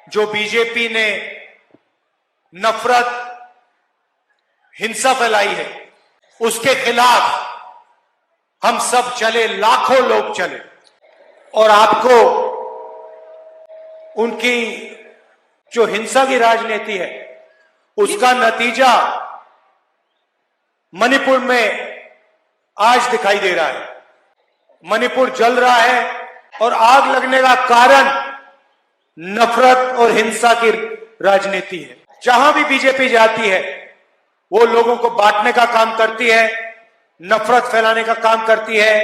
जो बीजेपी ने नफरत, हिंसा फैलाई है, उसके खिलाफ हम सब चले, लाखों लोग चले। और आपको उनकी जो हिंसा की राजनीति है उसका नतीजा मणिपुर में आज दिखाई दे रहा है। मणिपुर जल रहा है और आग लगने का कारण नफरत और हिंसा की राजनीति है। जहां भी बीजेपी जाती है वो लोगों को बांटने का काम करती है, नफरत फैलाने का काम करती है,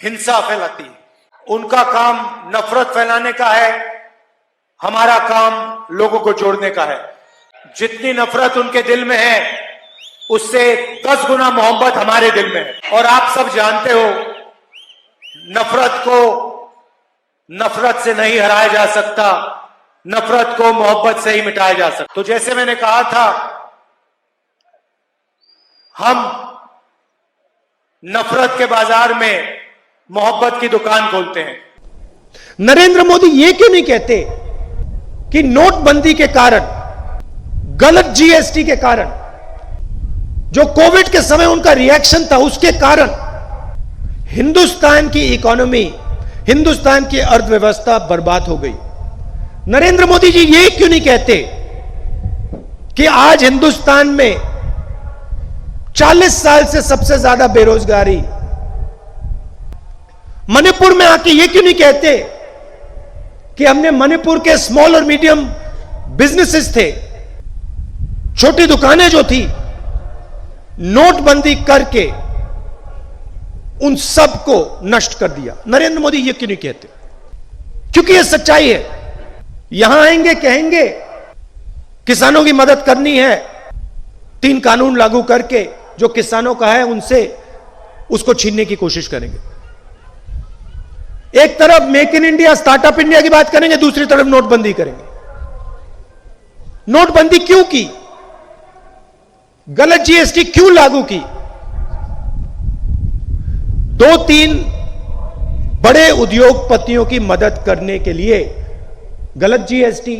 हिंसा फैलाती है। उनका काम नफरत फैलाने का है, हमारा काम लोगों को जोड़ने का है। जितनी नफरत उनके दिल में है उससे 10 गुना मोहब्बत हमारे दिल में है। और आप सब जानते हो नफरत को नफरत से नहीं हराया जा सकता, नफरत को मोहब्बत से ही मिटाया जा सकता। तो जैसे मैंने कहा था, हम नफरत के बाजार में मोहब्बत की दुकान खोलते हैं। नरेंद्र मोदी ये क्यों नहीं कहते कि नोटबंदी के कारण, गलत जीएसटी के कारण, जो कोविड के समय उनका रिएक्शन था उसके कारण हिंदुस्तान की इकोनॉमी, हिंदुस्तान की अर्थव्यवस्था बर्बाद हो गई। नरेंद्र मोदी जी ये क्यों नहीं कहते कि आज हिंदुस्तान में 40 साल से सबसे ज्यादा बेरोजगारी। मणिपुर में आके ये क्यों नहीं कहते कि हमने मणिपुर के स्मॉल और मीडियम बिजनेसेस थे, छोटी दुकानें जो थी, नोटबंदी करके उन सबको नष्ट कर दिया। नरेंद्र मोदी ये क्यों नहीं कहते? क्योंकि ये सच्चाई है। यहां आएंगे, कहेंगे किसानों की मदद करनी है, 3 कानून लागू करके जो किसानों का है उनसे उसको छीनने की कोशिश करेंगे। एक तरफ make in India, startup India की बात करेंगे, दूसरी तरफ नोटबंदी करेंगे। नोटबंदी क्यों की? गलत जीएसटी क्यों लागू की? 2-3 बड़े उद्योगपतियों की मदद करने के लिए गलत जीएसटी,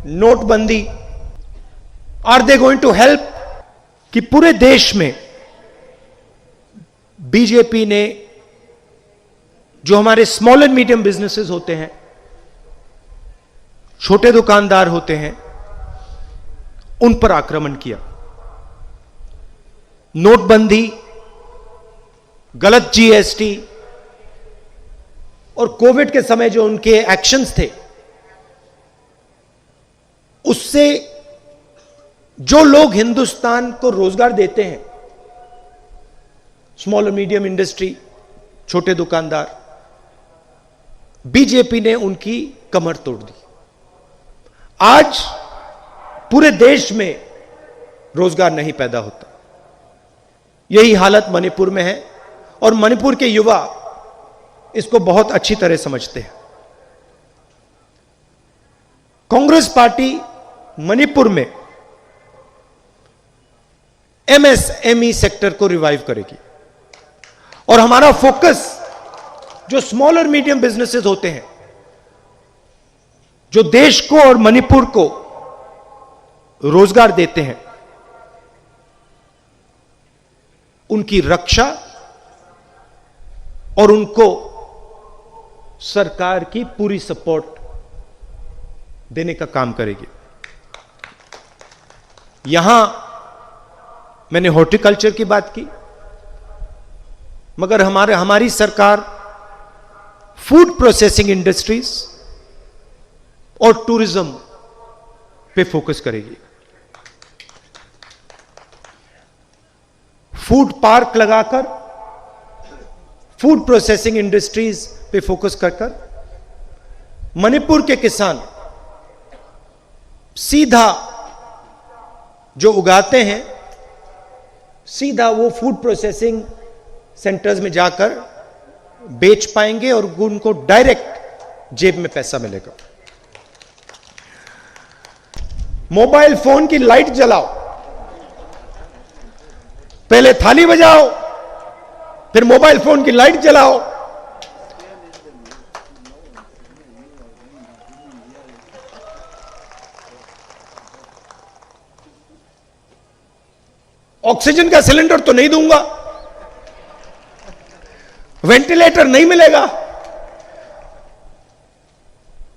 नोटबंदी। Are they going to help? कि पूरे देश में बीजेपी ने जो हमारे स्मॉल एंड मीडियम बिजनेसेस होते हैं, छोटे दुकानदार होते हैं, उन पर आक्रमण किया। नोटबंदी, गलत जीएसटी और कोविड के समय जो उनके एक्शंस थे, उससे जो लोग हिंदुस्तान को रोजगार देते हैं, स्मॉल और मीडियम इंडस्ट्री, छोटे दुकानदार, बीजेपी ने उनकी कमर तोड़ दी। आज पूरे देश में रोजगार नहीं पैदा होता। यही हालत मणिपुर में है और मणिपुर के युवा इसको बहुत अच्छी तरह समझते हैं। कांग्रेस पार्टी मणिपुर में एमएसएमई सेक्टर को रिवाइव करेगी और हमारा फोकस जो स्मॉल और मीडियम बिजनेसेस होते हैं, जो देश को और मणिपुर को रोजगार देते हैं, उनकी रक्षा और उनको सरकार की पूरी सपोर्ट देने का काम करेगी। यहां मैंने हॉर्टिकल्चर की बात की, मगर हमारी सरकार फूड प्रोसेसिंग इंडस्ट्रीज और टूरिज्म पे फोकस करेगी। फूड पार्क लगाकर फूड प्रोसेसिंग इंडस्ट्रीज पे फोकस कर मणिपुर के किसान सीधा जो उगाते हैं, सीधा वो फूड प्रोसेसिंग सेंटर्स में जाकर बेच पाएंगे और उनको डायरेक्ट जेब में पैसा मिलेगा। मोबाइल फोन की लाइट जलाओ, पहले थाली बजाओ, फिर मोबाइल फोन की लाइट जलाओ। ऑक्सीजन का सिलेंडर तो नहीं दूंगा, वेंटिलेटर नहीं मिलेगा,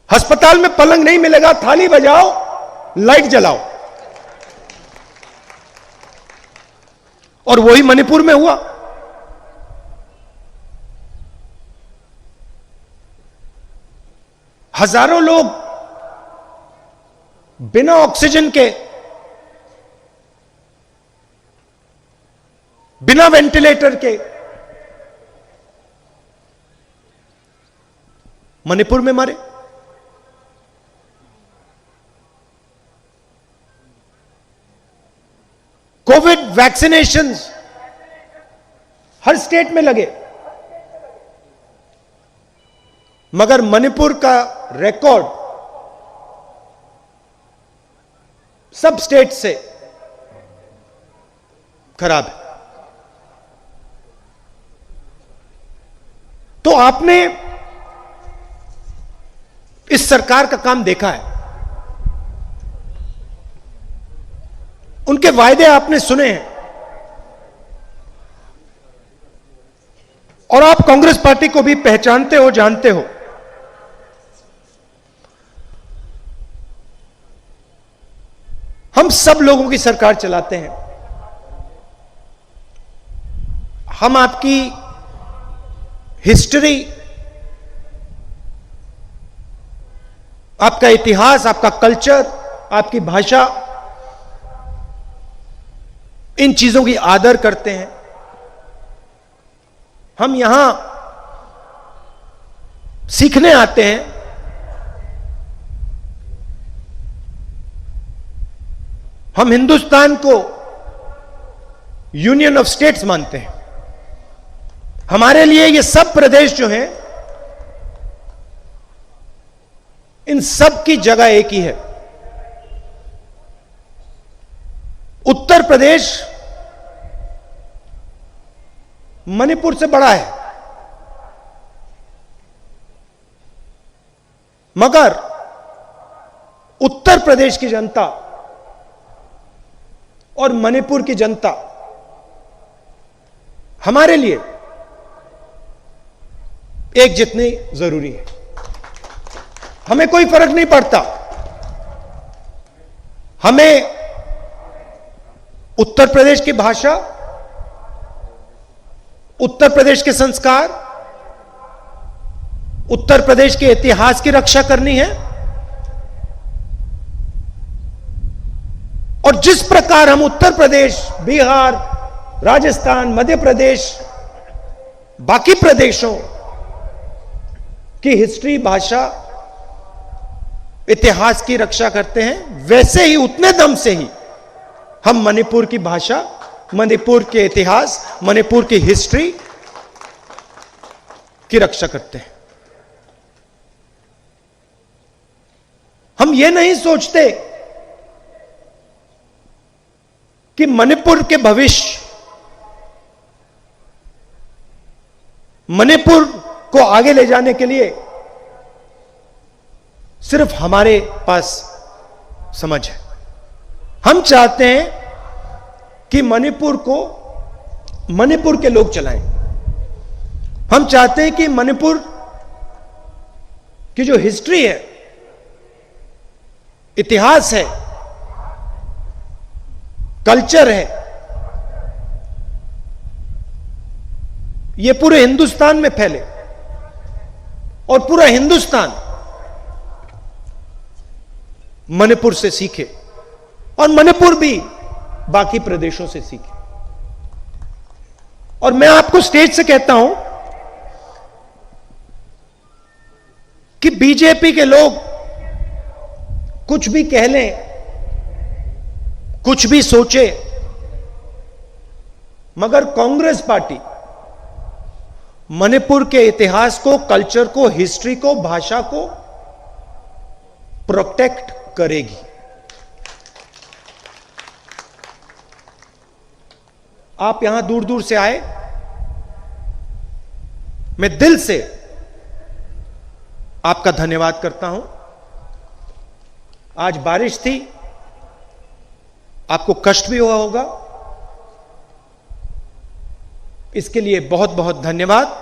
अस्पताल में पलंग नहीं मिलेगा, थाली बजाओ, लाइट जलाओ। और वही मणिपुर में हुआ। हजारों लोग बिना ऑक्सीजन के, बिना वेंटिलेटर के मणिपुर में मरे। कोविड वैक्सीनेशंस हर स्टेट में लगे, मगर मणिपुर का रिकॉर्ड सब स्टेट से खराब है। तो आपने इस सरकार का काम देखा है, उनके वायदे आपने सुने हैं, और आप कांग्रेस पार्टी को भी पहचानते हो, जानते हो। हम सब लोगों की सरकार चलाते हैं। हम आपकी हिस्ट्री, आपका इतिहास, आपका कल्चर, आपकी भाषा, इन चीजों की आदर करते हैं। हम यहां सीखने आते हैं। हम हिंदुस्तान को यूनियन ऑफ स्टेट्स मानते हैं। हमारे लिए ये सब प्रदेश जो हैं, इन सब की जगह एक ही है। उत्तर प्रदेश मणिपुर से बड़ा है, मगर उत्तर प्रदेश की जनता और मणिपुर की जनता हमारे लिए एक जितनी जरूरी है। हमें कोई फर्क नहीं पड़ता, हमें उत्तर प्रदेश की भाषा, उत्तर प्रदेश के संस्कार, उत्तर प्रदेश के इतिहास की रक्षा करनी है। और जिस प्रकार हम उत्तर प्रदेश, बिहार, राजस्थान, मध्य प्रदेश, बाकी प्रदेशों की हिस्ट्री, भाषा, इतिहास की रक्षा करते हैं, वैसे ही, उतने दम से ही हम मणिपुर की भाषा, मणिपुर के इतिहास, मणिपुर की हिस्ट्री की रक्षा करते हैं। हम ये नहीं सोचते कि मणिपुर के भविष्य, मणिपुर को आगे ले जाने के लिए सिर्फ हमारे पास समझ है। हम चाहते हैं कि मणिपुर को मणिपुर के लोग चलाएं। हम चाहते हैं कि मणिपुर की जो हिस्ट्री है, इतिहास है, कल्चर है, ये पूरे हिंदुस्तान में फैले और पूरा हिंदुस्तान मणिपुर से सीखे और मणिपुर भी बाकी प्रदेशों से सीखे। और मैं आपको स्टेज से कहता हूं कि बीजेपी के लोग कुछ भी कह लें, कुछ भी सोचे, मगर कांग्रेस पार्टी मणिपुर के इतिहास को, कल्चर को, हिस्ट्री को, भाषा को प्रोटेक्ट करेगी। आप यहां दूर दूर से आए, मैं दिल से आपका धन्यवाद करता हूं। आज बारिश थी, आपको कष्ट भी हुआ होगा, इसके लिए बहुत बहुत धन्यवाद।